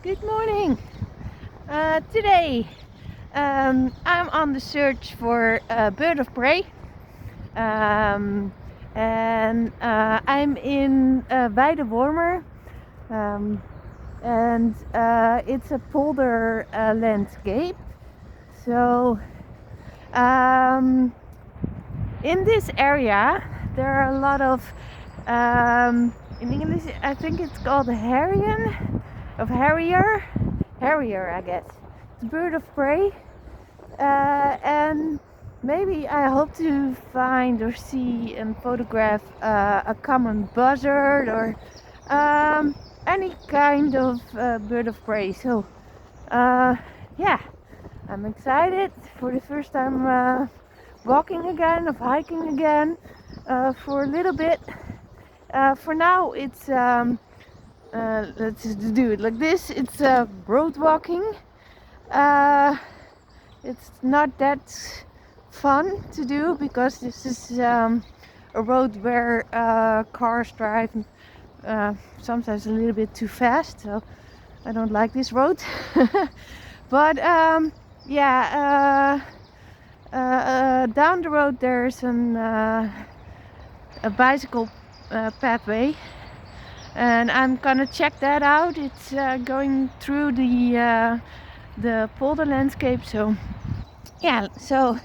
Good morning. Today I'm on the search for a bird of prey, and I'm in Wijdewormer, and it's a polder landscape. So in this area there are a lot of in English I think it's called harrier, I guess. It's a bird of prey, and maybe I hope to find or see and photograph a common buzzard or any kind of bird of prey. So yeah, I'm excited for the first time walking again, of hiking again, for a little bit. For now it's let's just do it like this. It's road walking. It's not that fun to do because this is a road where cars drive sometimes a little bit too fast, so I don't like this road. But yeah, down the road there's a bicycle pathway, and I'm gonna check that out. It's going through the polder landscape. So yeah, so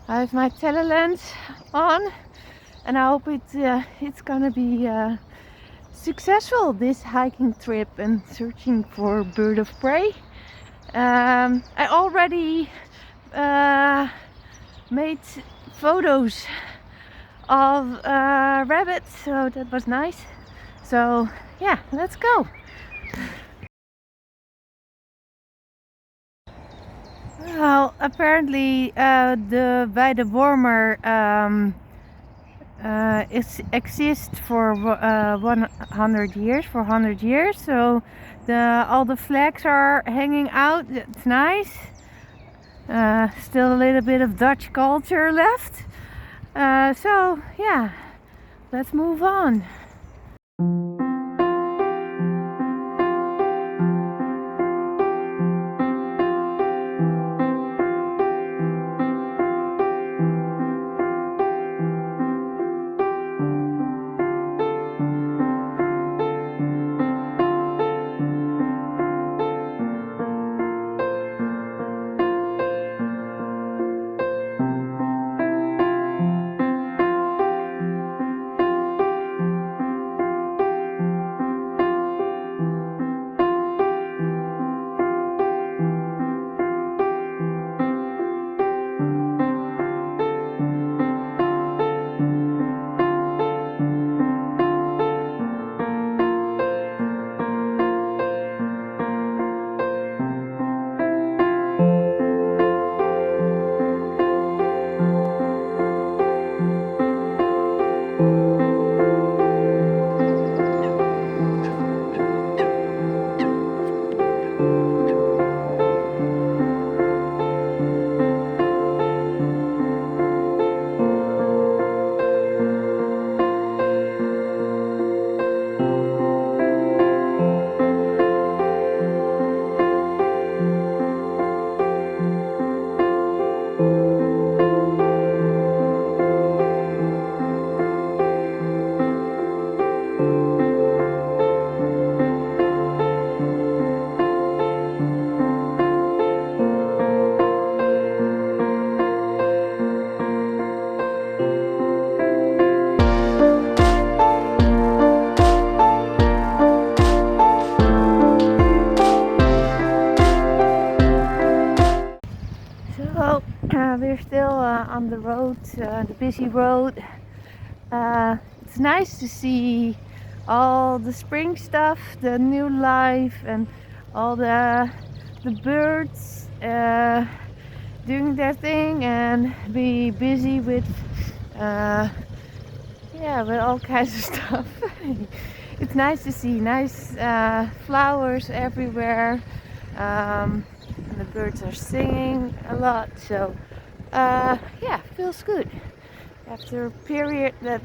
I have my telelens on, and I hope it's gonna be successful, this hiking trip and searching for bird of prey. I already made photos of rabbits, so that was nice. So yeah, let's go. Well, apparently the Wijdewormer exists for 100 years, 400 years. So all the flags are hanging out. It's nice. Still a little bit of Dutch culture left. So yeah, let's move on. We're still on the road, the busy road. It's nice to see all the spring stuff, the new life, and all the birds doing their thing, and be busy with yeah, with all kinds of stuff. It's nice to see nice flowers everywhere. And the birds are singing a lot, so yeah, feels good after a period that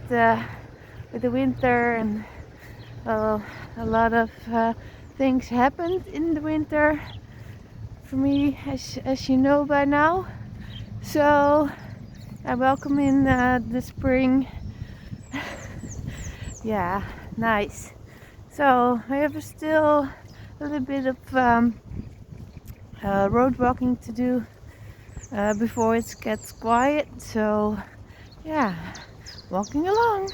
with the winter and a lot of things happened in the winter for me, as you know by now. So I welcome in the spring. Yeah, nice. So I have still a little bit of road walking to do before it gets quiet. So yeah, walking along.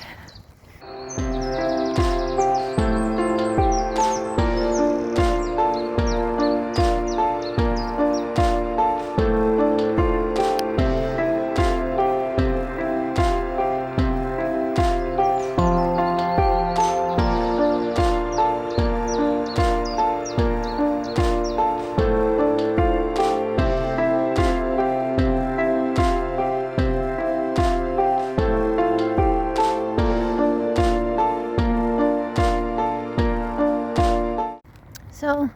So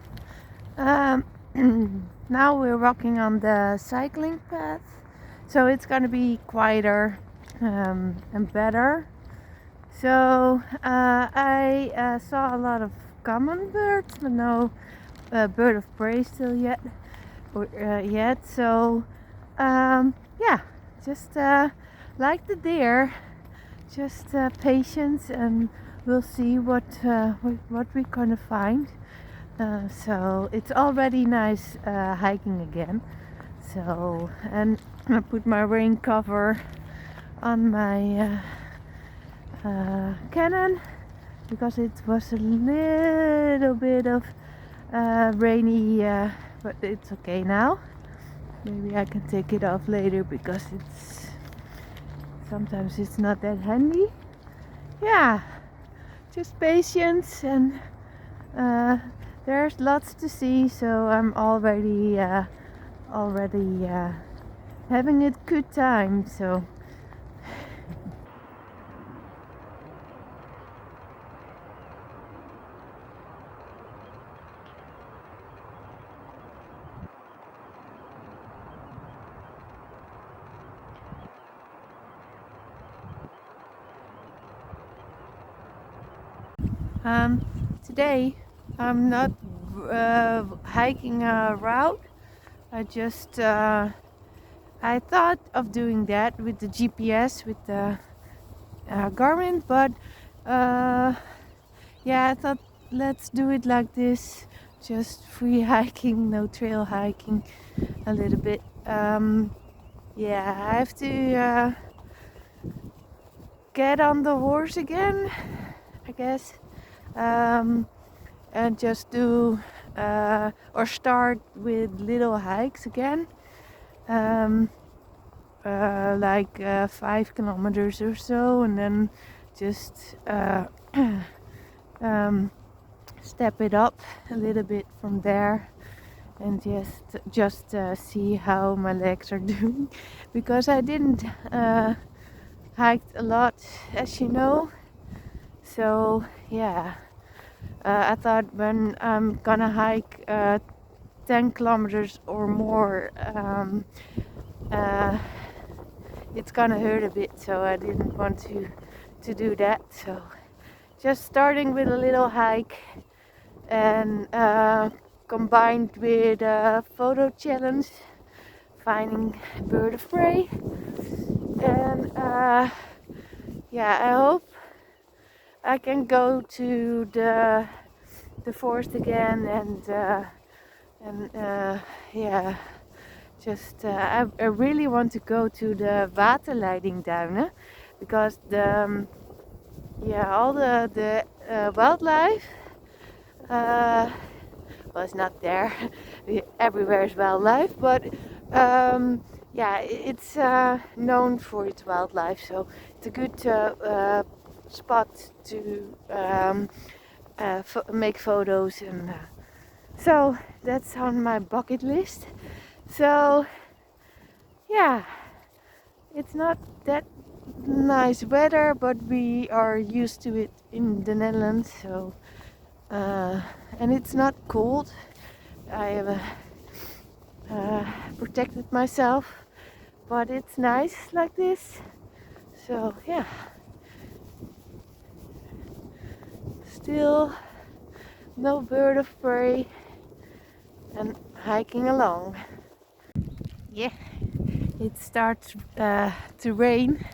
now we're walking on the cycling path, so it's gonna be quieter and better. So I saw a lot of common birds, but no bird of prey still yet. So yeah, just like the deer, just patience, and we'll see what we're gonna find. So it's already nice hiking again. So, and I put my rain cover on my cannon because it was a little bit of rainy, but it's okay now. Maybe I can take it off later because sometimes it's not that handy. Yeah, just patience, and there's lots to see, so I'm already having a good time. So today I'm not hiking a route. I thought of doing that with the GPS, with the Garmin, but yeah, I thought let's do it like this, just free hiking, no trail hiking, a little bit. Yeah, I have to get on the horse again, I guess, and just do or start with little hikes again, like 5 kilometers or so, and then just step it up a little bit from there, and just see how my legs are doing, because I didn't hiked a lot, as you know. So yeah, I thought when I'm gonna hike 10 kilometers or more, it's gonna hurt a bit, so I didn't want to do that. So just starting with a little hike, and combined with a photo challenge, finding a bird of prey, and yeah, I hope I can go to the forest again, and yeah, just I really want to go to the waterleidingduinen, because all the wildlife, well, it's not there. Everywhere is wildlife, but yeah, it's known for its wildlife, so it's a good spot to make photos, and so that's on my bucket list. So yeah, it's not that nice weather, but we are used to it in the Netherlands. So and it's not cold. I have protected myself, but it's nice like this. So yeah, still no bird of prey, and hiking along. Yeah, it starts to rain,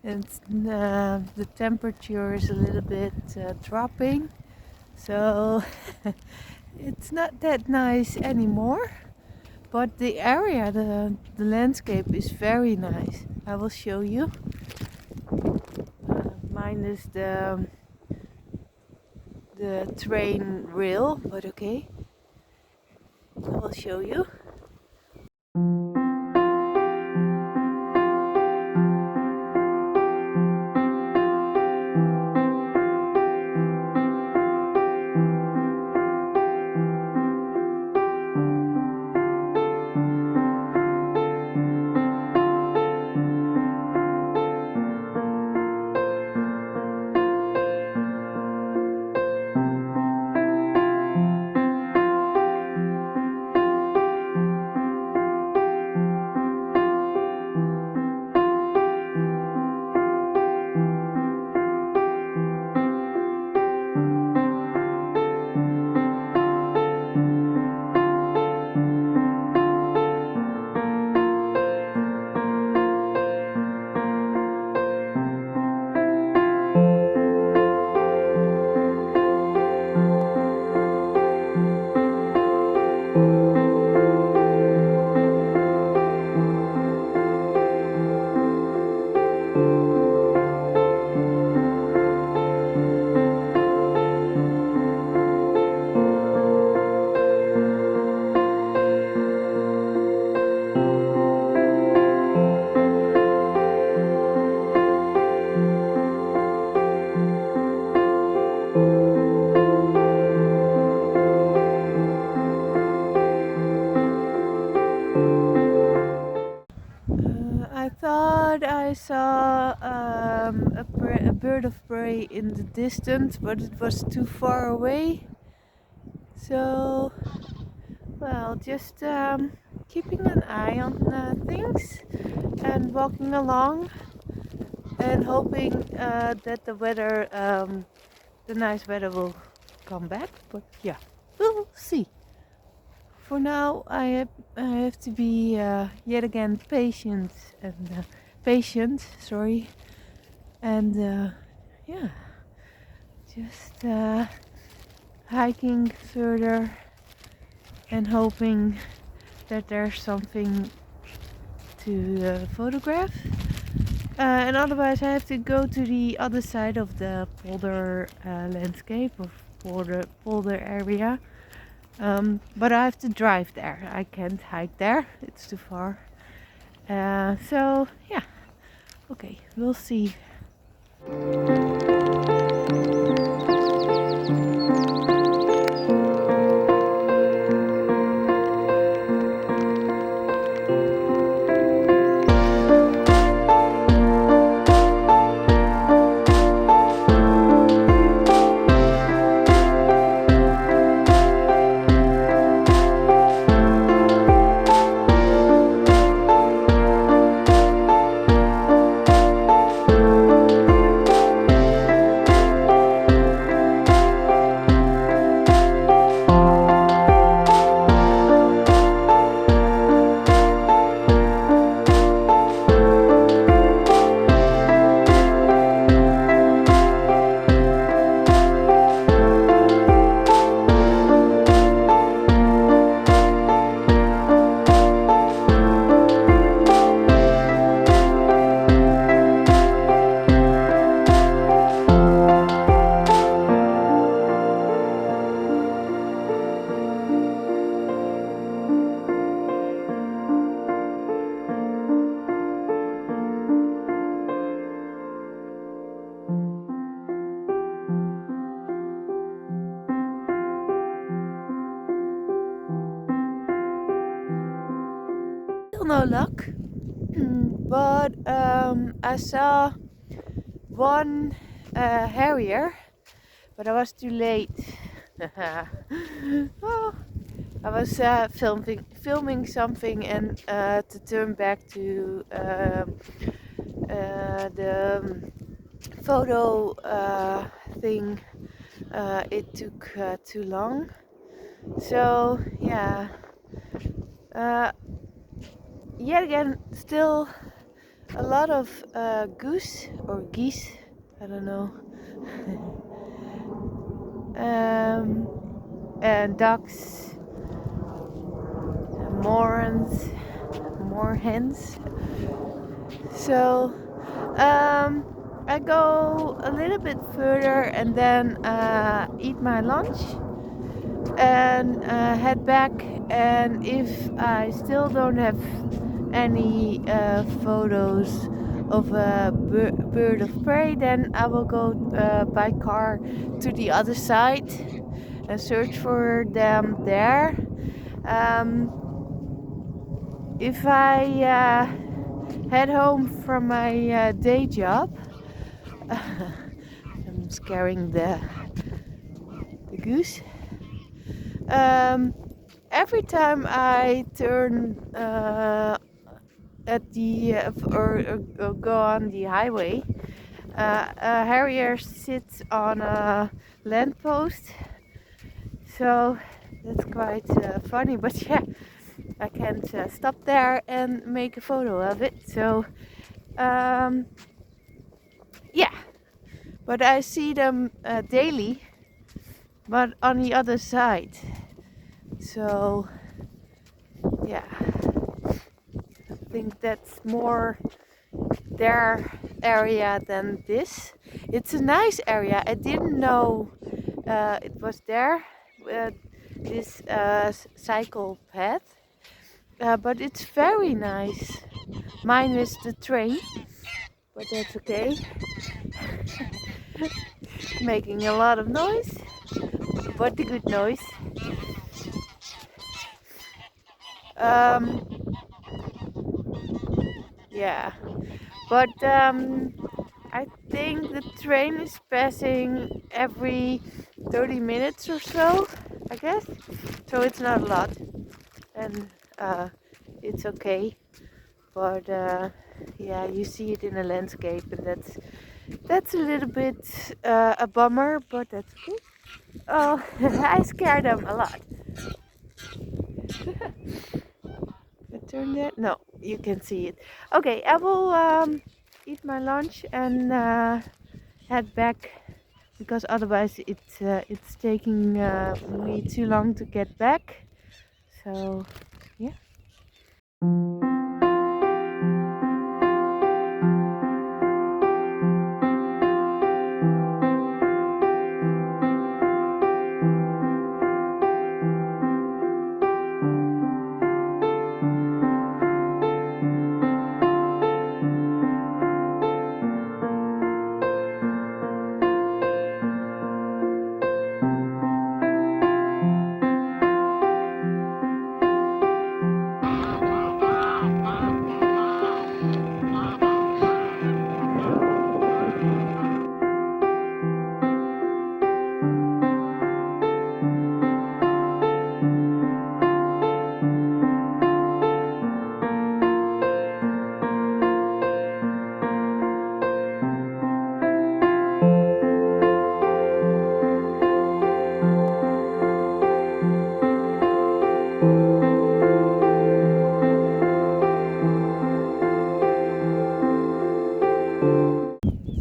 and the temperature is a little bit dropping, so it's not that nice anymore. But the area, the landscape is very nice. I will show you. Minus the train rail, but okay. I will show you. I thought I saw a bird of prey in the distance, but it was too far away. So, well, just keeping an eye on things and walking along and hoping that the weather, the nice weather will come back. But yeah, we'll see. For now, I have to be yet again patient and sorry, and yeah, just hiking further and hoping that there's something to photograph. And otherwise, I have to go to the other side of the polder landscape or polder area. But I have to drive there. I can't hike there, it's too far. So yeah, okay, we'll see. No luck, but I saw one harrier, but I was too late. Oh, I was filming something, and to turn back to the photo thing, it took too long. So yeah, yet again, still a lot of goose or geese, I don't know, and ducks, and more hens. So I go a little bit further and then eat my lunch and head back. And if I still don't have any photos of a bird of prey, then I will go by car to the other side and search for them there. If I head home from my day job, I'm scaring the goose. Every time I turn at the or go on the highway, a harrier sits on a lamppost. So that's quite funny, but yeah, I can't stop there and make a photo of it. So yeah, but I see them daily, but on the other side. So yeah, I think that's more their area than this. It's a nice area. I didn't know it was there, this cycle path, but it's very nice. Mine is the train, but that's okay. Making a lot of noise, but the good noise. Yeah, but I think the train is passing every 30 minutes or so, I guess. So it's not a lot, and it's okay. But yeah, you see it in the landscape, and that's a little bit a bummer, but that's okay. Oh, I scare them a lot. I turn that? No, you can see it. Okay, I will eat my lunch and head back because otherwise it's taking me too long to get back. So yeah.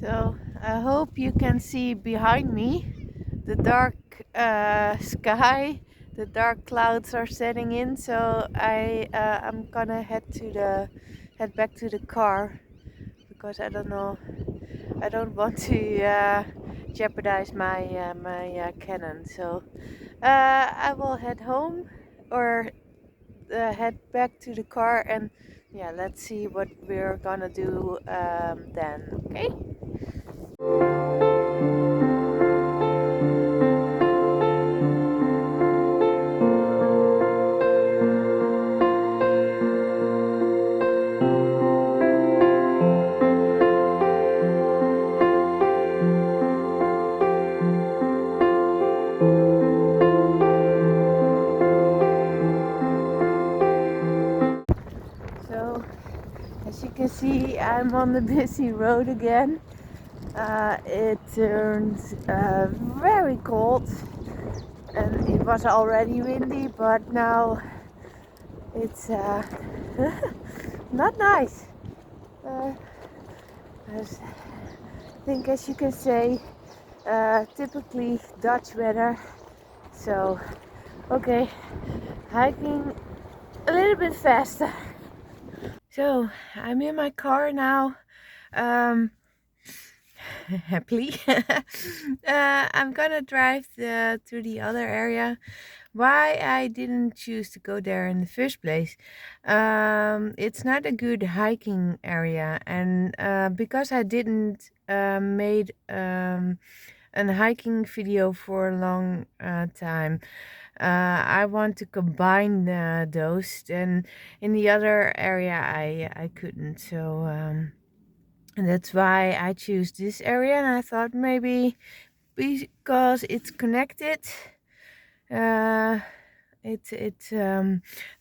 So I hope you can see behind me the dark sky. The dark clouds are setting in, so I'm gonna head back to the car because I don't know. I don't want to jeopardize my Canon. So I will head home or head back to the car, and yeah, let's see what we're gonna do then. Okay. So as you can see, I'm on the busy road again. It turned very cold, and it was already windy, but now it's not nice. As I think, as you can say, typically Dutch weather. So, okay, hiking a little bit faster. So, I'm in my car now. Happily. I'm gonna drive to the other area. Why I didn't choose to go there in the first place? It's not a good hiking area, and because I didn't made a hiking video for a long time, I want to combine those, and in the other area I couldn't. So and that's why I choose this area, and I thought maybe because it's connected, uh,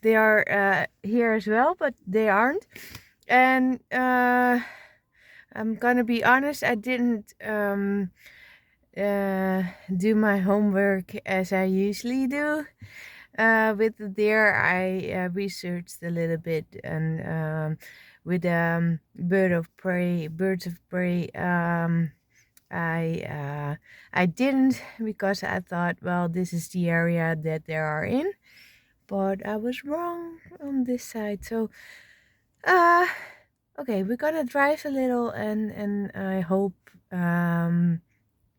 they are here as well, but they aren't. And I'm gonna be honest, I didn't do my homework as I usually do. With the deer, I researched a little bit, and with birds of prey, I didn't, because I thought, well, this is the area that they are in, but I was wrong on this side. So, okay, we're gonna drive a little, and I hope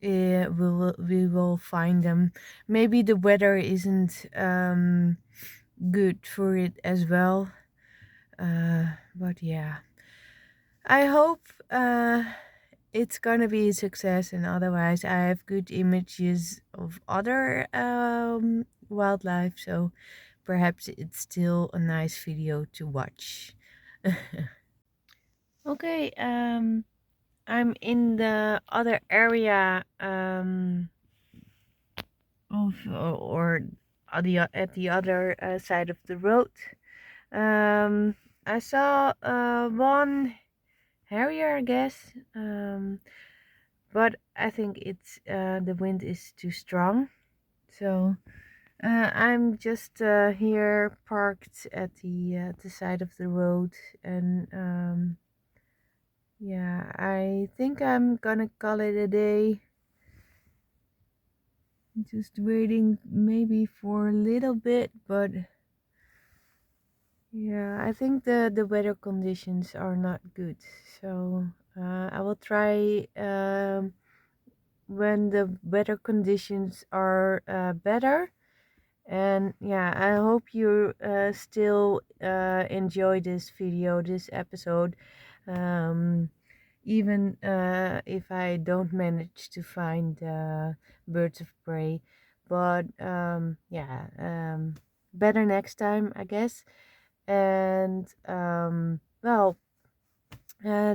we will find them. Maybe the weather isn't good for it as well. But yeah, I hope it's gonna be a success, and otherwise I have good images of other wildlife, so perhaps it's still a nice video to watch. Okay, I'm in the other area of or at the other side of the road. I saw one harrier, I guess, but I think it's the wind is too strong. So I'm just here parked at the side of the road, and yeah, I think I'm gonna call it a day. Just waiting maybe for a little bit, but yeah, I think the weather conditions are not good. So I will try when the weather conditions are better. And yeah, I hope you still enjoy this video, this episode, even if I don't manage to find birds of prey. But yeah, better next time, I guess. And well,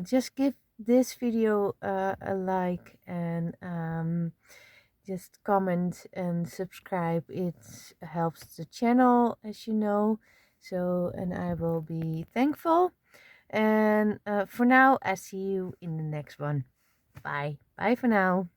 just give this video a like, and just comment and subscribe. It helps the channel, as you know. So, and I will be thankful. And for now, I see you in the next one. Bye for now.